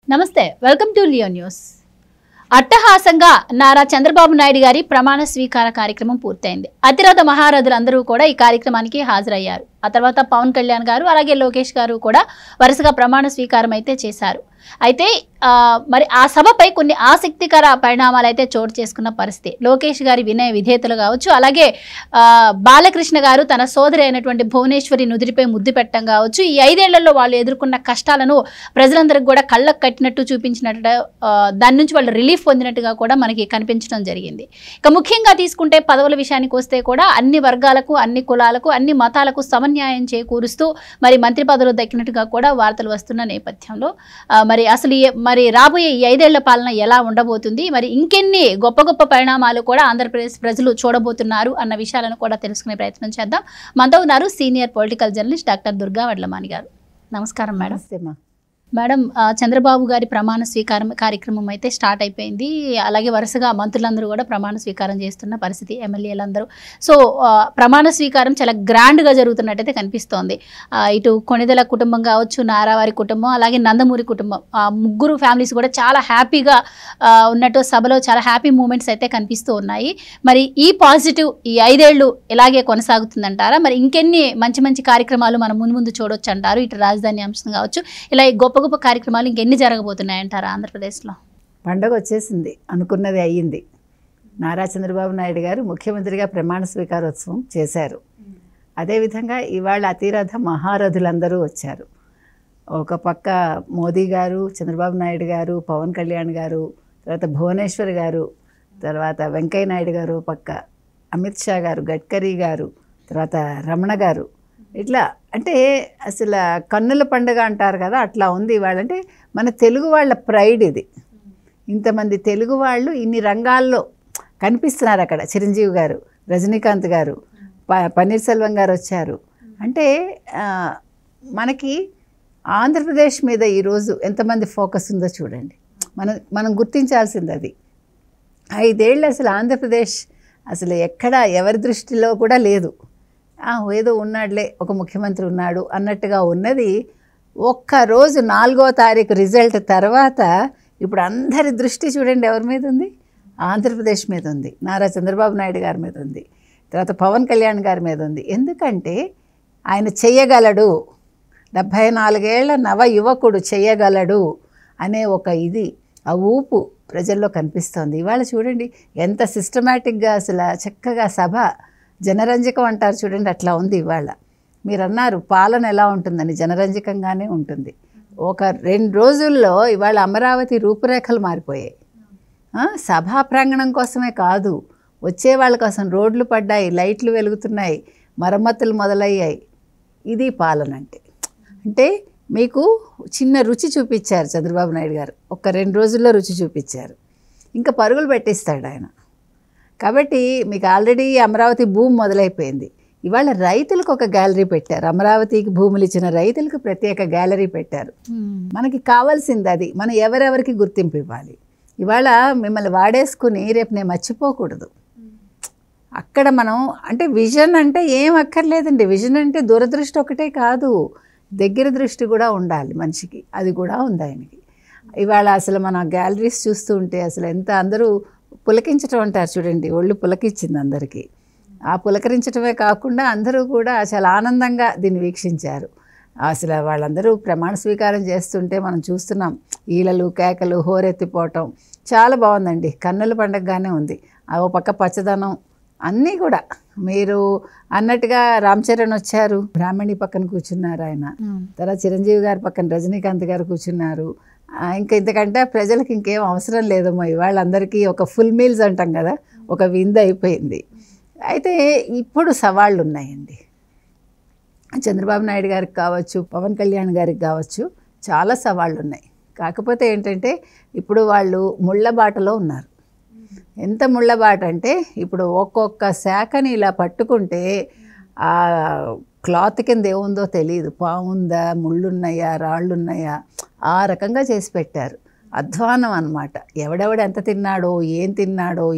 నమస్తే, welcome to Leo news. అట్టహాసంగా నారా చంద్రబాబు నాయుడు గారి ప్రమాణ స్వీకార కార్యక్రమం పూర్తయింది. అతిరథ మహారథులందరూ కూడా ఈ కార్యక్రమానికి హాజరయ్యారు. ఆ తర్వాత పవన్ కళ్యాణ్ గారు అలాగే లోకేష్ గారు కూడా వరుసగా ప్రమాణ స్వీకారం అయితే చేశారు. అయితే మరి ఆ సభపై కొన్ని ఆసక్తికర పరిణామాలు అయితే చోటు చేసుకున్న పరిస్థితి. లోకేష్ గారి వినయ విధేయతలు కావచ్చు, అలాగే బాలకృష్ణ గారు తన సోదరి అయినటువంటి భువనేశ్వరి నుదిరిపై ముద్దు పెట్టడం కావచ్చు, ఈ 5 ఏళ్లలో వాళ్ళు ఎదుర్కొన్న కష్టాలను ప్రజలందరికీ కూడా కళ్ళకు కట్టినట్టు చూపించినట్టు, దాని నుంచి వాళ్ళు రిలీఫ్ పొందినట్టుగా కూడా మనకి కనిపించడం జరిగింది. ఇక ముఖ్యంగా తీసుకుంటే పదవుల విషయానికి వస్తే కూడా అన్ని వర్గాలకు, అన్ని కులాలకు, అన్ని మతాలకు సమన్యాయం చేకూరుస్తూ మరి మంత్రి పదవులు దక్కినట్టుగా కూడా వార్తలు వస్తున్న నేపథ్యంలో మరి అసలు మరి రాబోయే ఈ 5 ఏళ్ల పాలన ఎలా ఉండబోతుంది, మరి ఇంకెన్ని గొప్ప గొప్ప పరిణామాలు కూడా ఆంధ్రప్రదేశ్ ప్రజలు చూడబోతున్నారు అన్న విషయాలను కూడా తెలుసుకునే ప్రయత్నం చేద్దాం. మనతో ఉన్నారు senior political journalist doctor Durga Vadlamani గారు. నమస్కారం మేడం. మేడం, చంద్రబాబు గారి ప్రమాణ స్వీకారం కార్యక్రమం అయితే స్టార్ట్ అయిపోయింది. అలాగే వరుసగా మంత్రులందరూ కూడా ప్రమాణ స్వీకారం చేస్తున్న పరిస్థితి, ఎమ్మెల్యేలందరూ. సో ప్రమాణ స్వీకారం చాలా గ్రాండ్గా జరుగుతున్నట్టయితే కనిపిస్తోంది. ఇటు కొణిదెల కుటుంబం కావచ్చు, నారావారి కుటుంబం, అలాగే నందమూరి కుటుంబం, ముగ్గురు ఫ్యామిలీస్ కూడా చాలా హ్యాపీగా ఉన్నట్టు సభలో చాలా హ్యాపీ మూమెంట్స్ అయితే కనిపిస్తూ ఉన్నాయి. మరి ఈ పాజిటివ్ ఈ 5 ఏళ్ళు ఇలాగే కొనసాగుతుందంటారా? మరి ఇంకెన్ని మంచి మంచి కార్యక్రమాలు మనం ముందు చూడొచ్చు అంటారు? ఇటు రాజధాని అంశం కావచ్చు, ఇలా గొప్ప గొప్ప కార్యక్రమాలు ఇంకెన్ని జరగబోతున్నాయంటారా ఆంధ్రప్రదేశ్లో? పండగ వచ్చేసింది, అనుకున్నది అయ్యింది. నారా చంద్రబాబు నాయుడు గారు ముఖ్యమంత్రిగా ప్రమాణ స్వీకారోత్సవం చేశారు. అదేవిధంగా ఇవాళ అతిరథ మహారథులందరూ వచ్చారు. ఒక పక్క మోదీ గారు, చంద్రబాబు నాయుడు గారు, పవన్ కళ్యాణ్ గారు, తర్వాత భువనేశ్వర్ గారు, తర్వాత వెంకయ్య నాయుడు గారు, పక్క అమిత్ షా గారు, గడ్కరీ గారు, తర్వాత రమణ గారు, ఇట్లా అంటే అసలు కన్నుల పండుగ అంటారు కదా, అట్లా ఉంది ఇవాళ. అంటే మన తెలుగు వాళ్ళ ప్రైడ్ ఇది. ఇంతమంది తెలుగు వాళ్ళు ఇన్ని రంగాల్లో కనిపిస్తున్నారు అక్కడ. చిరంజీవి గారు, రజనీకాంత్ గారు, పన్నీర్ సెల్వం గారు వచ్చారు. అంటే మనకి ఆంధ్రప్రదేశ్ మీద ఈరోజు ఎంతమంది ఫోకస్ ఉందో చూడండి. మనం గుర్తించాల్సింది అది. 5 ఏళ్ళు అసలు ఆంధ్రప్రదేశ్ అసలు ఎక్కడ ఎవరి దృష్టిలో కూడా లేదు. ఏదో ఉన్నాడులే, ఒక ముఖ్యమంత్రి ఉన్నాడు అన్నట్టుగా ఉన్నది. ఒక్కరోజు 4వ తారీఖు రిజల్ట్ తర్వాత ఇప్పుడు అందరి దృష్టి చూడండి ఎవరి మీద ఉంది? ఆంధ్రప్రదేశ్ మీద ఉంది, నారా చంద్రబాబు నాయుడు గారి మీద ఉంది, తర్వాత పవన్ కళ్యాణ్ గారి మీద ఉంది. ఎందుకంటే ఆయన చెయ్యగలడు, 74 ఏళ్ల నవ యువకుడు చెయ్యగలడు అనే ఒక ఇది, ఆ ఊపు ప్రజల్లో కనిపిస్తోంది. ఇవాళ చూడండి ఎంత సిస్టమేటిక్గా అసలు చక్కగా సభ జనరంజకం అంటారు చూడండి, అట్లా ఉంది ఇవాళ. మీరు అన్నారు పాలన ఎలా ఉంటుందని, జనరంజకంగానే ఉంటుంది. ఒక 2 రోజుల్లో ఇవాళ అమరావతి రూపురేఖలు మారిపోయాయి. సభా ప్రాంగణం కోసమే కాదు, వచ్చే వాళ్ళ కోసం రోడ్లు పడ్డాయి, లైట్లు వెలుగుతున్నాయి, మరమ్మతులు మొదలయ్యాయి. ఇది పాలన అంటే. అంటే మీకు చిన్న రుచి చూపించారు చంద్రబాబు నాయుడు గారు, ఒక 2 రోజుల్లో రుచి చూపించారు. ఇంకా పరుగులు పెట్టిస్తాడు ఆయన. కాబట్టి మీకు ఆల్రెడీ అమరావతి భూమి మొదలైపోయింది. ఇవాళ రైతులకు ఒక గ్యాలరీ పెట్టారు, అమరావతికి భూములు ఇచ్చిన రైతులకు ప్రత్యేక గ్యాలరీ పెట్టారు. మనకి కావాల్సింది అది. మనం ఎవరెవరికి గుర్తింపు ఇవ్వాలి. ఇవాళ మిమ్మల్ని వాడేసుకుని రేపు నేను మర్చిపోకూడదు. అక్కడ మనం అంటే విజన్ అంటే ఏం అక్కర్లేదండి. విజన్ అంటే దూరదృష్టి ఒకటే కాదు, దగ్గర దృష్టి కూడా ఉండాలి మనిషికి. అది కూడా ఉంది ఆయనకి. ఇవాళ అసలు మన గ్యాలరీస్ చూస్తూ ఉంటే అసలు ఎంత అందరూ పులకించటం అంటారు చూడండి, ఒళ్ళు పులకించింది అందరికీ. ఆ పులకరించటమే కాకుండా అందరూ కూడా చాలా ఆనందంగా దీన్ని వీక్షించారు. అసలు వాళ్ళందరూ ప్రమాణ స్వీకారం చేస్తుంటే మనం చూస్తున్నాం, ఈలలు కేకలు హోరెత్తిపోవటం చాలా బాగుందండి. కన్నుల పండగగానే ఉంది. ఓ పక్క పచ్చదనం అన్నీ కూడా. మీరు అన్నట్టుగా రామ్ చరణ్ వచ్చారు, బ్రాహ్మణి పక్కన కూర్చున్నారు ఆయన, తర్వాత చిరంజీవి గారి పక్కన రజనీకాంత్ గారు కూర్చున్నారు. ఇంకా ఇంతకంటే ప్రజలకు ఇంకేం అవసరం లేదమ్మా. వాళ్ళందరికీ ఒక ఫుల్ మీల్స్ అంటాం కదా, ఒక విందు అయిపోయింది. అయితే ఇప్పుడు సవాళ్ళు ఉన్నాయండి. చంద్రబాబు నాయుడు గారికి కావచ్చు, పవన్ కళ్యాణ్ గారికి కావచ్చు, చాలా సవాళ్ళు ఉన్నాయి. కాకపోతే ఏంటంటే ఇప్పుడు వాళ్ళు ముళ్ళబాటలో ఉన్నారు. ఎంత ముళ్ళబాట అంటే ఇప్పుడు ఒక్కొక్క శాఖని ఇలా పట్టుకుంటే ఆ క్లాత్ కింద ఏముందో తెలియదు. పాముందా, ముళ్ళున్నాయా, రాళ్ళున్నాయా, ఆ రకంగా చేసి పెట్టారు. అధ్వానం అన్నమాట. ఎవడెవడు ఎంత తిన్నాడో,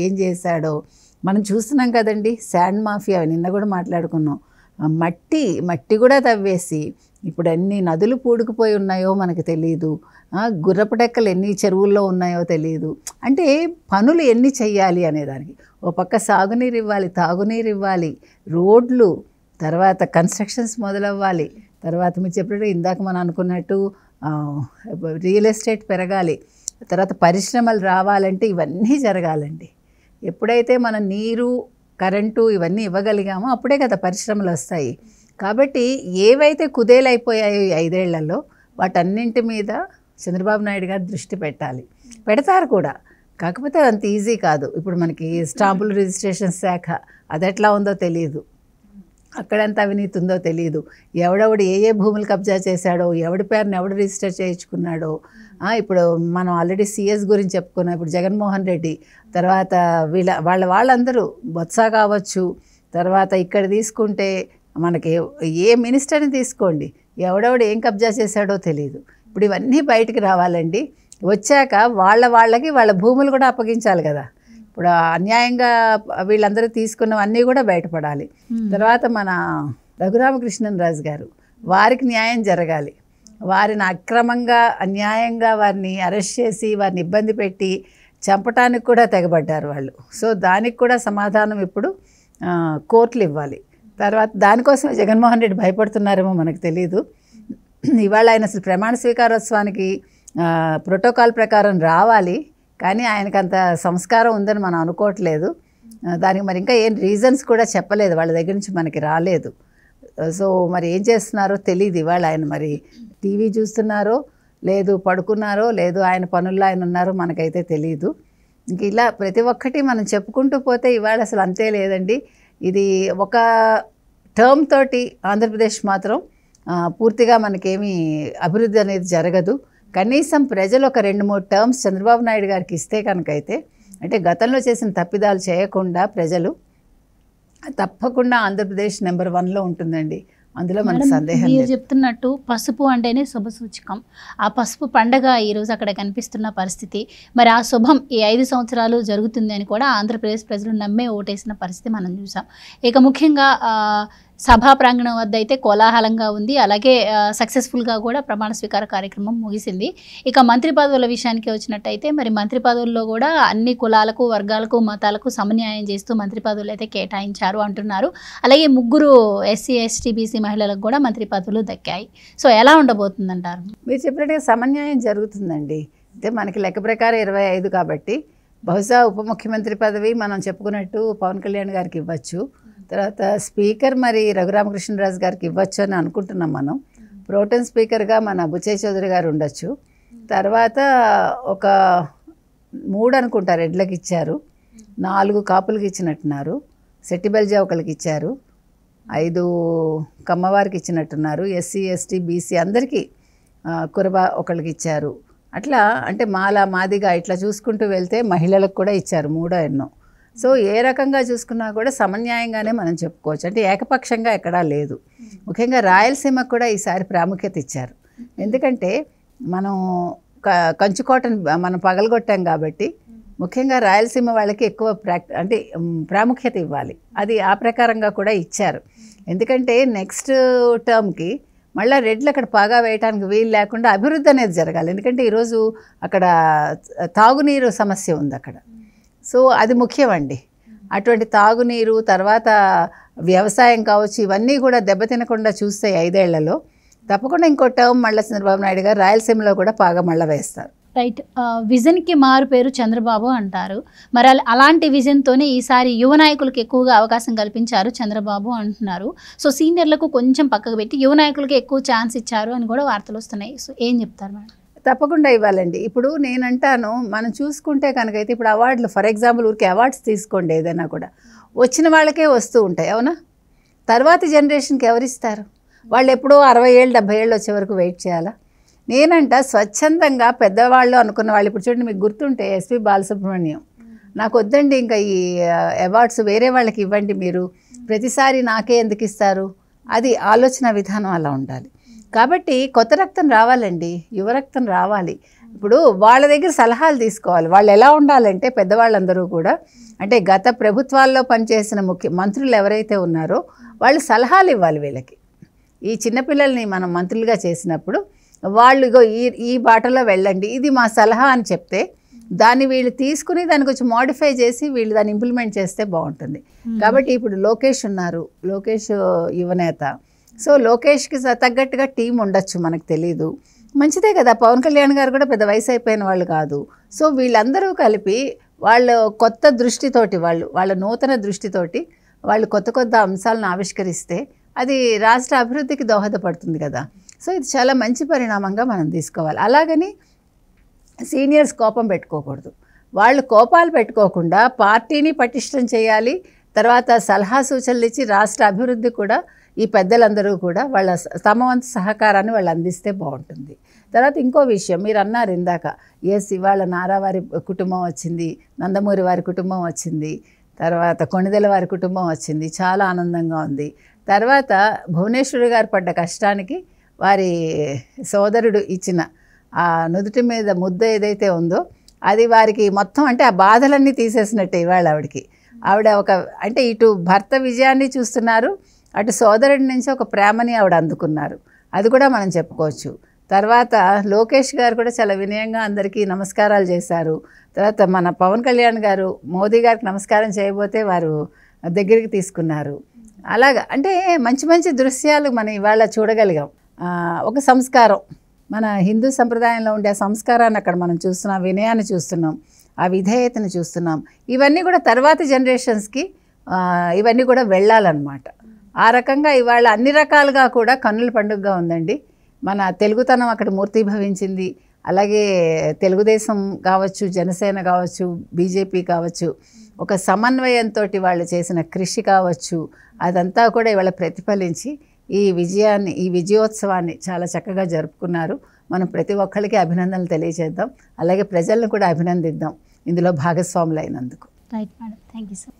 ఏం చేశాడో మనం చూస్తున్నాం కదండి. శాండ్ మాఫియా నిన్న కూడా మాట్లాడుకున్నాం. మట్టి కూడా తవ్వేసి ఇప్పుడు అన్ని నదులు పూడుకుపోయి ఉన్నాయో మనకు తెలియదు. గుర్రపు డెక్కలు ఎన్ని చెరువుల్లో ఉన్నాయో తెలియదు. అంటే పనులు ఎన్ని చెయ్యాలి అనేదానికి ఓ పక్క సాగునీరు ఇవ్వాలి, తాగునీరు ఇవ్వాలి, రోడ్లు, తర్వాత కన్స్ట్రక్షన్స్ మొదలవ్వాలి, తర్వాత మీరు చెప్పినట్టు ఇందాక మనం అనుకున్నట్టు రియల్ ఎస్టేట్ పెరగాలి, తర్వాత పరిశ్రమలు రావాలంటే ఇవన్నీ జరగాలండి. ఎప్పుడైతే మనం నీరు, కరెంటు ఇవన్నీ ఇవ్వగలిగామో అప్పుడే కదా పరిశ్రమలు వస్తాయి. కాబట్టి ఏవైతే కుదేలైపోయాయో ఈ 5 ఏళ్లలో వాటన్నింటి మీద చంద్రబాబు నాయుడు గారు దృష్టి పెట్టాలి. పెడతారు కూడా, కాకపోతే అంత ఈజీ కాదు. ఇప్పుడు మనకి స్టాంపుల్ రిజిస్ట్రేషన్ శాఖ అది ఎట్లా ఉందో తెలియదు, అక్కడంత అవినీతి ఉందో తెలియదు, ఎవడెవడు ఏ భూములు కబ్జా చేశాడో, ఎవడి పేరుని ఎవడు రిజిస్టర్ చేయించుకున్నాడో. ఇప్పుడు మనం ఆల్రెడీ సిఎస్ గురించి చెప్పుకున్నాం. ఇప్పుడు జగన్మోహన్ రెడ్డి, తర్వాత వాళ్ళందరూ బొత్స కావచ్చు, తర్వాత ఇక్కడ తీసుకుంటే మనకి ఏ మినిస్టర్ని తీసుకోండి, ఎవడెవడు ఏం కబ్జా చేశాడో తెలియదు. ఇప్పుడు ఇవన్నీ బయటికి రావాలండి. వచ్చాక వాళ్ళకి వాళ్ళ భూములు కూడా అప్పగించాలి కదా. ఇప్పుడు అన్యాయంగా వీళ్ళందరూ తీసుకున్నవన్నీ కూడా బయటపడాలి. తర్వాత మన రఘురామకృష్ణరాజు గారు, వారికి న్యాయం జరగాలి. వారిని అక్రమంగా అన్యాయంగా వారిని అరెస్ట్ చేసి వారిని ఇబ్బంది పెట్టి చంపటానికి కూడా తెగబడ్డారు వాళ్ళు. సో దానికి కూడా సమాధానం ఇప్పుడు కోర్టులు ఇవ్వాలి. తర్వాత దానికోసమే జగన్మోహన్ రెడ్డి భయపడుతున్నారేమో మనకు తెలీదు. ఇవాళ ఆయన అసలు ప్రమాణ స్వీకారోత్సవానికి ప్రోటోకాల్ ప్రకారం రావాలి, కానీ ఆయనకు అంత సంస్కారం ఉందని మనం అనుకోవట్లేదు. దానికి మరి ఇంకా ఏం రీజన్స్ కూడా చెప్పలేదు, వాళ్ళ దగ్గర నుంచి మనకి రాలేదు. సో మరి ఏం చేస్తున్నారో తెలియదు. ఇవాళ ఆయన మరి టీవీ చూస్తున్నారో లేదు, పడుకున్నారో లేదు, ఆయన పనుల్లో ఆయన ఉన్నారో మనకైతే తెలియదు. ఇంక ఇలా ప్రతి ఒక్కటి మనం చెప్పుకుంటూ పోతే ఇవాళ అసలు అంతే లేదండి. ఇది ఒక టర్మ్ తోటి ఆంధ్రప్రదేశ్ మాత్రం పూర్తిగా మనకేమీ అభివృద్ధి అనేది జరగదు. కనీసం ప్రజలు ఒక 2-3 టర్మ్స్ చంద్రబాబు నాయుడు గారికి ఇస్తే కనుకైతే, అంటే గతంలో చేసిన తప్పిదాలు చేయకుండా ప్రజలు, తప్పకుండా ఆంధ్రప్రదేశ్ నెంబర్ 1లో ఉంటుందండి. అందులో మనకు సందేహం లేదు. మీరు చెప్తున్నట్టు పసుపు అంటేనే శుభ సూచకం. ఆ పసుపు పండగ ఈరోజు అక్కడ కనిపిస్తున్న పరిస్థితి, మరి ఆ శుభం ఈ 5 సంవత్సరాలు జరుగుతుంది అని కూడా ఆంధ్రప్రదేశ్ ప్రజలు నమ్మే ఓటేసిన పరిస్థితి మనం చూసాం. ఇక ముఖ్యంగా సభా ప్రాంగణం వద్ద అయితే కోలాహలంగా ఉంది. అలాగే సక్సెస్ఫుల్గా కూడా ప్రమాణ స్వీకార కార్యక్రమం ముగిసింది. ఇక మంత్రి పదవుల విషయానికి వచ్చినట్టయితే మరి మంత్రి పదవుల్లో కూడా అన్ని కులాలకు, వర్గాలకు, మతాలకు సమన్యాయం చేస్తూ మంత్రి పదవులు అయితే కేటాయించారు అంటున్నారు. అలాగే 3 ఎస్సీ, ఎస్టీ, బీసీ మహిళలకు కూడా మంత్రి పదవులు దక్కాయి. సో ఎలా ఉండబోతుందంటారు? మీరు చెప్పినట్టుగా సమన్యాయం జరుగుతుందండి. అంటే మనకి లెక్క ప్రకారం 25 కాబట్టి బహుశా ఉప ముఖ్యమంత్రి పదవి మనం చెప్పుకున్నట్టు పవన్ కళ్యాణ్ గారికి ఇవ్వచ్చు. తర్వాత స్పీకర్ మరి రఘురామకృష్ణరాజు గారికి ఇవ్వచ్చు అని అనుకుంటున్నాం మనం. ప్రోటెన్ స్పీకర్గా మన బుచ్చయ్య చౌదరి గారు ఉండొచ్చు. తర్వాత ఒక 3 అనుకుంటారు ఎడ్లకి ఇచ్చారు, 4 కాపులకి ఇచ్చినట్టున్నారు, సెట్టిబెల్జా ఒకరికి ఇచ్చారు, 5 కమ్మవారికి ఇచ్చినట్టున్నారు, ఎస్సీ, ఎస్టీ, బీసీ అందరికీ కురబ ఒకరికి ఇచ్చారు. అట్లా అంటే మాల, మాదిగా ఇట్లా చూసుకుంటూ వెళ్తే మహిళలకు కూడా ఇచ్చారు 3 ఎన్నో. సో ఏ రకంగా చూసుకున్నా కూడా సమన్యాయంగానే మనం చెప్పుకోవచ్చు. అంటే ఏకపక్షంగా ఎక్కడా లేదు. ముఖ్యంగా రాయలసీమకు కూడా ఈసారి ప్రాముఖ్యత ఇచ్చారు. ఎందుకంటే మనం కంచుకోటను మనం పగలగొట్టాం కాబట్టి ముఖ్యంగా రాయలసీమ వాళ్ళకి ఎక్కువ ప్రాముఖ్యత ఇవ్వాలి. అది ఆ ప్రకారంగా కూడా ఇచ్చారు. ఎందుకంటే నెక్స్ట్ టర్మ్కి మళ్ళీ రెడ్లు అక్కడ పాగా వేయడానికి వీలు లేకుండా అభివృద్ధి అనేది జరగాలి. ఎందుకంటే ఈరోజు అక్కడ తాగునీరు సమస్య ఉంది అక్కడ. సో అది ముఖ్యమండి. అటువంటి తాగునీరు, తర్వాత వ్యవసాయం కావచ్చు, ఇవన్నీ కూడా దెబ్బతినకుండా చూస్తే 5 ఏళ్లలో తప్పకుండా ఇంకో టర్మ్ మళ్ళీ చంద్రబాబు నాయుడు గారు రాయలసీమలో కూడా పాగా మళ్ళీ వేస్తారు. రైట్. విజన్కి మారు పేరు చంద్రబాబు అంటారు. మరి అలాంటి విజన్తోనే ఈసారి యువ నాయకులకు ఎక్కువగా అవకాశం కల్పించారు చంద్రబాబు అంటున్నారు. సో సీనియర్లకు కొంచెం పక్కకు పెట్టి యువ నాయకులకి ఎక్కువ ఛాన్స్ ఇచ్చారు అని కూడా వార్తలు వస్తున్నాయి. సో ఏం చెప్తారు మేడం? తప్పకుండా ఇవ్వాలండి. ఇప్పుడు నేనంటాను, మనం చూసుకుంటే కనుకైతే ఇప్పుడు అవార్డులు, ఫర్ ఎగ్జాంపుల్ ఊరికి అవార్డ్స్ తీసుకోండి, ఏదైనా కూడా వచ్చిన వాళ్ళకే వస్తూ ఉంటాయి, అవునా? తర్వాతి జనరేషన్కి ఎవరిస్తారు? వాళ్ళు ఎప్పుడో 60 ఏళ్ళు 70 ఏళ్ళు వచ్చే వరకు వెయిట్ చేయాలా? నేనంట స్వచ్ఛందంగా పెద్దవాళ్ళు అనుకున్న వాళ్ళు, ఇప్పుడు చూడండి మీకు గుర్తుంటే ఎస్పి బాలసుబ్రహ్మణ్యం, నాకు వద్దండి ఇంకా ఈ అవార్డ్స్ వేరే వాళ్ళకి ఇవ్వండి, మీరు ప్రతిసారి నాకే ఎందుకు ఇస్తారు, అది ఆలోచన విధానం అలా ఉండాలి. కాబట్టి కొత్త రక్తం రావాలండి, యువ రక్తం రావాలి. ఇప్పుడు వాళ్ళ దగ్గర సలహాలు తీసుకోవాలి. వాళ్ళు ఎలా ఉండాలంటే పెద్దవాళ్ళందరూ కూడా, అంటే గత ప్రభుత్వాల్లో పనిచేసిన మంత్రులు ఎవరైతే ఉన్నారో వాళ్ళు సలహాలు ఇవ్వాలి వీళ్ళకి. ఈ చిన్నపిల్లల్ని మనం మంత్రులుగా చేసినప్పుడు వాళ్ళు ఇగో ఈ బాటలో వెళ్ళండి, ఇది మా సలహా అని చెప్తే దాన్ని వీళ్ళు తీసుకుని దాన్ని కొంచెం మోడిఫై చేసి వీళ్ళు దాన్ని ఇంప్లిమెంట్ చేస్తే బాగుంటుంది. కాబట్టి ఇప్పుడు లోకేష్ ఉన్నారు, లోకేష్ యువనేత. సో లోకేష్కి తగ్గట్టుగా టీం ఉండొచ్చు, మనకు తెలీదు. మంచిదే కదా, పవన్ కళ్యాణ్ గారు కూడా పెద్ద వయసు అయిపోయిన వాళ్ళు కాదు. సో వీళ్ళందరూ కలిపి వాళ్ళ కొత్త దృష్టితోటి, వాళ్ళ నూతన దృష్టితోటి వాళ్ళు కొత్త కొత్త అంశాలను ఆవిష్కరిస్తే అది రాష్ట్ర అభివృద్ధికి దోహదపడుతుంది కదా. సో ఇది చాలా మంచి పరిణామంగా మనం తీసుకోవాలి. అలాగని సీనియర్స్ కోపం పెట్టుకోకూడదు. వాళ్ళు కోపాలు పెట్టుకోకుండా పార్టీని పటిష్టం చేయాలి, తర్వాత సలహా సూచనలు ఇచ్చి రాష్ట్ర అభివృద్ధి కూడా ఈ పెద్దలందరూ కూడా వాళ్ళ తమ వంతు సహకారాన్ని వాళ్ళు అందిస్తే బాగుంటుంది. తర్వాత ఇంకో విషయం మీరు అన్నారు ఇందాక, ఇవాళ నారా వారి కుటుంబం వచ్చింది, నందమూరి వారి కుటుంబం వచ్చింది, తర్వాత కొణిదెల వారి కుటుంబం వచ్చింది, చాలా ఆనందంగా ఉంది. తర్వాత భువనేశ్వరి గారు పడ్డ కష్టానికి వారి సోదరుడు ఇచ్చిన ఆ నుదుటి మీద ముద్ద ఏదైతే ఉందో అది వారికి మొత్తం, అంటే ఆ బాధలన్నీ తీసేసినట్టే ఇవాళ ఆవిడ ఒక, అంటే ఇటు భర్త విజయాన్ని చూస్తున్నారు, అటు సోదరుడి నుంచి ఒక ప్రేమని ఆవిడ అందుకున్నారు, అది కూడా మనం చెప్పుకోవచ్చు. తర్వాత లోకేష్ గారు కూడా చాలా వినయంగా అందరికీ నమస్కారాలు చేశారు. తర్వాత మన పవన్ కళ్యాణ్ గారు మోదీ గారికి నమస్కారం చేయబోతే వారు దగ్గరికి తీసుకున్నారు. అలాగా అంటే మంచి మంచి దృశ్యాలు మనం ఇవాళ చూడగలిగాం. ఒక సంస్కారం, మన హిందూ సంప్రదాయంలో ఉండే ఆ సంస్కారాన్ని అక్కడ మనం చూస్తున్నాం, వినయాన్ని చూస్తున్నాం, ఆ విధేయతను చూస్తున్నాం. ఇవన్నీ కూడా తర్వాతి జనరేషన్స్కి ఇవన్నీ కూడా వెళ్ళాలన్నమాట. ఆ రకంగా ఇవాళ అన్ని రకాలుగా కూడా కన్నుల పండుగగా ఉందండి. మన తెలుగుతనం అక్కడ మూర్తిభవించింది. అలాగే తెలుగుదేశం కావచ్చు, జనసేన కావచ్చు, బీజేపీ కావచ్చు, ఒక సమన్వయంతో వాళ్ళు చేసిన కృషి కావచ్చు, అదంతా కూడా ఇవాళ ప్రతిఫలించి ఈ విజయోత్సవాన్ని చాలా చక్కగా జరుపుకున్నారు. మనం ప్రతి ఒక్కరికి అభినందనలు తెలియజేద్దాం, అలాగే ప్రజలను కూడా అభినందిద్దాం ఇందులో భాగస్వాములైనందుకు. Right madam, thank you sir.